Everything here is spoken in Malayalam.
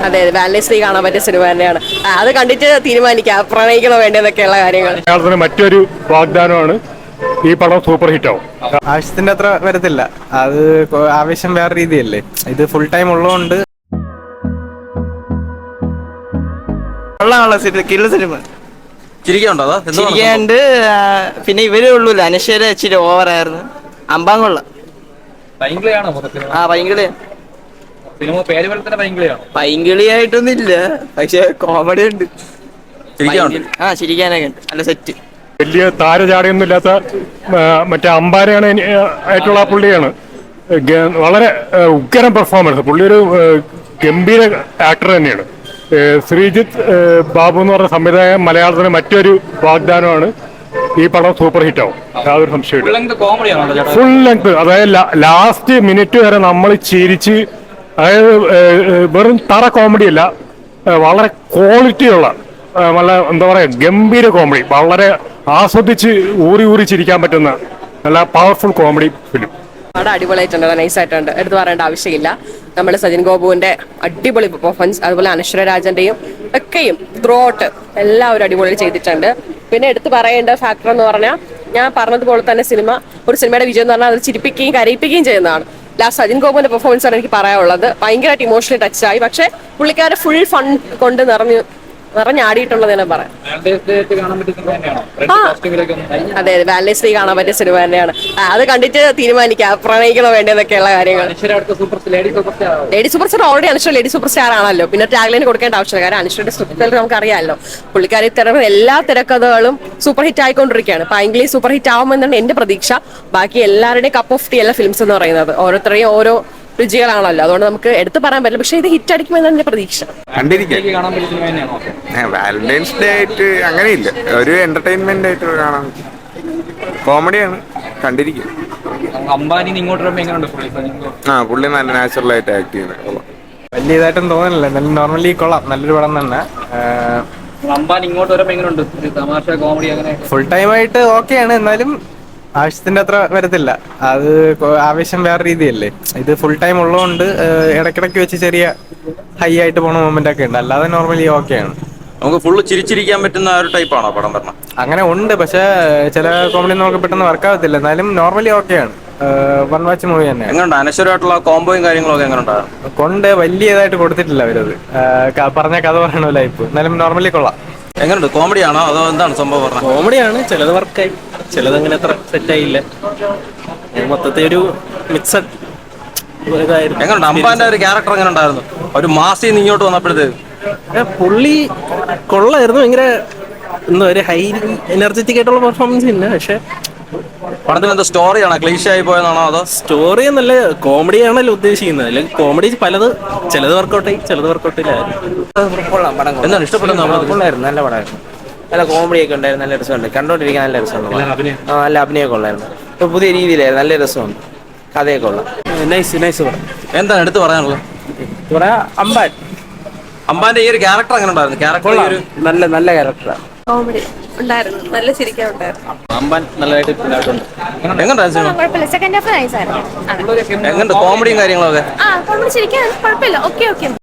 അതെ വാലന്റൈൻസ് ഡേ കാണാൻ പറ്റിയ സിനിമ തന്നെയാണ്. അത് കണ്ടിട്ട് തീരുമാനിക്കാം പ്രണയിക്കണോ വേണ്ടതെന്നൊക്കെയുള്ള കാര്യങ്ങൾ. മലയാളത്തിന് മറ്റൊരു വാഗ്ദാനമാണ് ഈ പടം സൂപ്പർ ഹിറ്റ് ആവും. ആവശ്യത്തിന്റെ അത്ര വരത്തില്ല, അത് ആവശ്യം വേറെ രീതിയല്ലേ, ഇത് ഫുൾ ടൈം ഉള്ളതുകൊണ്ട്. സിനിമ ചിരിക്കാനുണ്ടോ അതോ ചിരിക്കാണ്ട്. പിന്നെ ഇവരേ ഉള്ളൂല്ലോ, അനശ്വര ഇച്ചിരി ഓവറായിരുന്നു. അമ്പാൻ കൊള്ളാം. ആ പൈങ്കിളി പൈങ്കിളിയായിട്ടൊന്നും ഇല്ല, പക്ഷെ കോമഡി ഉണ്ട്. ആ ചിരിക്കാനൊക്കെ ഉണ്ട്, നല്ല സെറ്റ്. വലിയ താരചാടയൊന്നും ഇല്ലാത്ത മറ്റേ അമ്പാനെയാണ് ആയിട്ടുള്ള ആ പുള്ളിയാണ്. വളരെ ഉഗ്രം പെർഫോമൻസ്. പുള്ളി ഒരു ഗംഭീര ആക്ടർ തന്നെയാണ്. ശ്രീജിത്ത് ബാബു എന്ന് പറഞ്ഞ സംവിധായകൻ മലയാളത്തിന് മറ്റൊരു വാഗ്ദാനമാണ് ഈ പടം സൂപ്പർ ഹിറ്റ് ആവും, യാതൊരു സംശയമില്ല. ഫുൾ ലെങ്ത്, അതായത് ലാസ്റ്റ് മിനിറ്റ് വരെ നമ്മൾ ചിരിച്ച്, അതായത് വെറും തറ കോമഡി അല്ല, വളരെ ക്വാളിറ്റിയുള്ള നല്ല എന്താ പറയുക ഗംഭീര കോമഡി, വളരെ ആസ്വദിച്ച് ഊറി ഊറി ചിരിക്കാൻ പറ്റുന്ന നല്ല പവർഫുൾ കോമഡി ഫിലിം. പടം അടിപൊളിയായിട്ടുണ്ട്, നൈസായിട്ടുണ്ട്, എടുത്തു പറയേണ്ട ആവശ്യമില്ല. നമ്മൾ സജിൻ ഗോപുവിന്റെ അടിപൊളി പെർഫോമൻസ്, അതുപോലെ അനശ്വര രാജന്റെയും ഒക്കെയും ത്രൂ ഔട്ട് എല്ലാവരും അടിപൊളി ചെയ്തിട്ടുണ്ട്. പിന്നെ എടുത്തു പറയേണ്ട ഫാക്ടർ എന്ന് പറഞ്ഞാൽ, ഞാൻ പറഞ്ഞതുപോലെ തന്നെ ഒരു സിനിമയുടെ വിജയം എന്ന് പറഞ്ഞാൽ അത് ചിരിപ്പിക്കുകയും കരയിപ്പിക്കുകയും ചെയ്യുന്നതാണ്. ലാസ്റ്റ് സജിൻ ഗോപുവിന്റെ പെർഫോമൻസ് ആണ് എനിക്ക് പറയാനുള്ളത്. ഭയങ്കരമായിട്ട് ഇമോഷണലി ടച്ചായി, പക്ഷെ പുള്ളിക്കാരെ ഫുൾ ഫൺ കൊണ്ട് നിറഞ്ഞാടിയിട്ടുള്ളത് ഞാൻ പറയാം. അതെ വാലന്റൈൻസ് ഡേ കാണാൻ പറ്റിയ സിനിമ തന്നെയാണ്. അത് കണ്ടിട്ട് തീരുമാനിക്കാം പ്രണയിക്കണോ വേണ്ടതെന്നൊക്കെയുള്ള കാര്യങ്ങൾ. ലേഡി സൂപ്പർ സ്റ്റാർ ഓൾറെഡി അനശ്വര ലേഡി സൂപ്പർ സ്റ്റാർ ആണല്ലോ, പിന്നെ ടാഗ്ലൈൻ കൊടുക്കേണ്ട ആവശ്യമില്ല. കാരണം അനശ്വരയുടെ സ്ക്രിപ്റ്റിൽ നമുക്ക് അറിയാമല്ലോ, പുള്ളിക്കാരി എല്ലാ തിരക്കഥകളും സൂപ്പർ ഹിറ്റ് ആയിക്കൊണ്ടിരിക്കുകയാണ്. പൈങ്കിളി സൂപ്പർ ഹിറ്റ് ആവുമെന്നാണ് എന്റെ പ്രതീക്ഷ. ബാക്കി എല്ലാവരുടെയും കപ്പ് ഓഫ് ടീ അല്ല ഫിലിംസ് എന്ന് പറയുന്നത്, ഓരോരുത്തരെയും ഓരോ രുചികളാണല്ലോ, അതുകൊണ്ട് നമുക്ക് എടുത്തു പറയാൻ പറ്റില്ല. പക്ഷെ ഇത് ഹിറ്റ് അടിക്കുമെന്നാണ് എന്റെ പ്രതീക്ഷ. വാലന്റൈൻസ് ഡേ ആയിട്ട് അങ്ങനെയില്ല, ഒരു എന്റർടൈൻമെന്റ് ആയിട്ട് കാണാൻ. കോമഡിയാണ്, കണ്ടിരിക്കും. പുള്ളി നല്ല നാച്ചുറൽ ആയിട്ട് ആക്ട് ചെയ്യുന്നത്. വലിയ ഇതായിട്ടൊന്നും തോന്നുന്നില്ല, എന്നാലും നോർമലി കൊള്ളാം, നല്ലൊരു പടം തന്നെ. ഫുൾ ടൈം ആയിട്ട് ഓക്കെയാണ്, എന്നാലും ആവശ്യത്തിന്റെ അത്ര വരത്തില്ല, അത് ആവശ്യം വേറെ രീതിയല്ലേ, ഇത് ഫുൾ ടൈം ഉള്ളതുകൊണ്ട് ഇടയ്ക്കിടയ്ക്ക് വെച്ച് ചെറിയ ഹൈ ആയിട്ട് പോണ മൊമെന്റ് ഒക്കെ ഉണ്ട്, അല്ലാതെ നോർമലി ഓക്കെയാണ്. നമുക്ക് ഫുള്ള് ചിരിച്ചിരിക്കാൻ പറ്റുന്ന ഒരു ടൈപ്പാണോ പടം പറഞ്ഞത്? അങ്ങനെ ഉണ്ട്, പക്ഷെ ചില കോമഡി നമുക്ക് പെട്ടെന്ന് വർക്കാവത്തില്ല, എന്നാലും നോർമലി ഓക്കെയാണ്. വൺ വാച്ച് മൂവി തന്നെ. എങ്ങനെയുണ്ട് അനശ്വരമായിട്ടുള്ള കോംബോയും കാര്യങ്ങളൊക്കെ എങ്ങനെയുണ്ടാകും? കൊണ്ട് വലിയ ഇതായിട്ട് കൊടുത്തിട്ടില്ല അവരത്, പറഞ്ഞ കഥ പറയണ ഇപ്പൊ, എന്നാലും നോർമലി കൊള്ളാം. എങ്ങനെയുണ്ട്, കോമഡി ആണോ അതോ എന്താണ് സംഭവം പറഞ്ഞത്? കോമഡിയാണ്, ചിലത് വർക്കായി, ചിലത് അങ്ങനെ അത്ര സെറ്റായില്ല, മൊത്തത്തിൽ ഒരു മിക്സഡ് ഇതായിരുന്നു. എങ്ങനെയുണ്ട് അമ്പാന്റെ ഒരു ക്യാരക്ടർ എങ്ങനെ ഉണ്ടായിരുന്നു? ഒരു മാസിൽ നിന്ന് ഇങ്ങോട്ട് വന്നപ്പോഴത്തേക്ക് പുള്ളി കൊള്ളായിരുന്നു, ഭയങ്കര എന്താ ഒരു ഹൈ എനർജറ്റിക് ആയിട്ടുള്ള പെർഫോമൻസ് ഇല്ല, പക്ഷെ പടത്തിന് എന്താ സ്റ്റോറിയാണോ ക്ലീഷായി പോയതാണോ അതോ? സ്റ്റോറി നല്ല കോമഡിയാണല്ലോ ഉദ്ദേശിക്കുന്നത്, അല്ലെങ്കിൽ കോമഡി ചിലത് വർക്കൗട്ടായി ചിലത് വർക്കൗട്ടില്ലായിരുന്നു. എന്താണ് ഇഷ്ടപ്പെടുന്നത്? നല്ല പടമായിരുന്നു, നല്ല കോമഡി ഒക്കെ ഉണ്ടായിരുന്നു, നല്ല രസമുണ്ട്, കണ്ടോണ്ടിരിക്കാൻ നല്ല രസമുണ്ട്. നല്ല അഭിനയമൊക്കെ ഉള്ളായിരുന്നു, ഇപ്പൊ പുതിയ രീതിയിലായിരുന്നു, നല്ല രസമുണ്ട്, കഥയൊക്കെ ഉള്ള നൈസ് പടം. എന്താണ് എടുത്ത് പറയാനുള്ളത്? അമ്പാന്റെ ഈ ഒരു ക്യാരക്ടർ എങ്ങനെ ഉണ്ടായിരുന്നു? ക്യാരക്ടർ നല്ല ക്യാരക്ടറാണ്, കോമഡി ഉണ്ടായിരുന്നു, നല്ല ചിരിക്കാൻ ഉണ്ടായിരുന്നു. അമ്പാൻ നല്ലതായിട്ട് സെക്കൻഡ് ഹാഫ് നൈസ് ആയിരുന്നു. എങ്ങനെയുണ്ട് കോമഡിയും കാര്യങ്ങളൊക്കെ? ചിരിക്കാൻ കുഴപ്പമില്ല, ഓക്കെ.